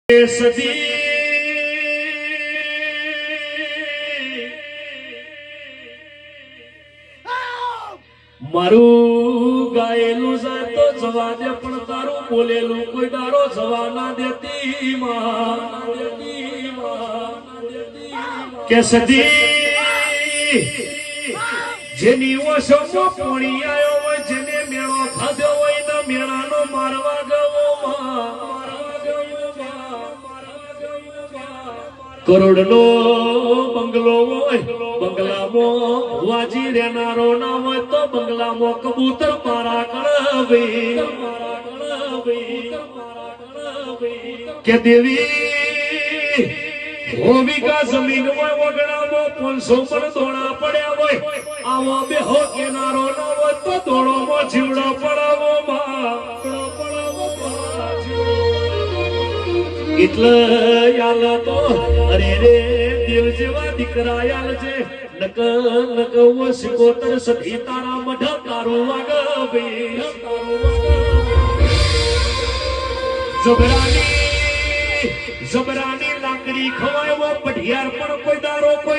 સદી મારું ગાયેલું જાય તો જવા દે પણ તારું બોલેલું કોઈ દારો જવા ના દેતી માં કે સદી જેની ઓશો પોણી આવ્યો હોય જેને મેળો ખાધો હોય ને મેળાનો મારવા ગયો કરોડનો બંગલો હોય બંગલામાં વાજી રહેનારો ના હોય તો બંગલામાં કબૂતર મારા કળવે કે દેવી હોવિકા જમીન હોય વગડામાં 500 પર દોણા પડ્યા હોય આવો બેહો કેનારો ના હોય તો દોડોમાં જીવડો પડાવો એટલે યાલ તો અરે રે દેવ જેવા દીકરા યાલ છે નક નક વો સિકોતર સધી તારા મઢ તારું વાગવે જબરાની લાકડી ખવાય વો પઢિયાર પણ કોઈ દારો કોઈ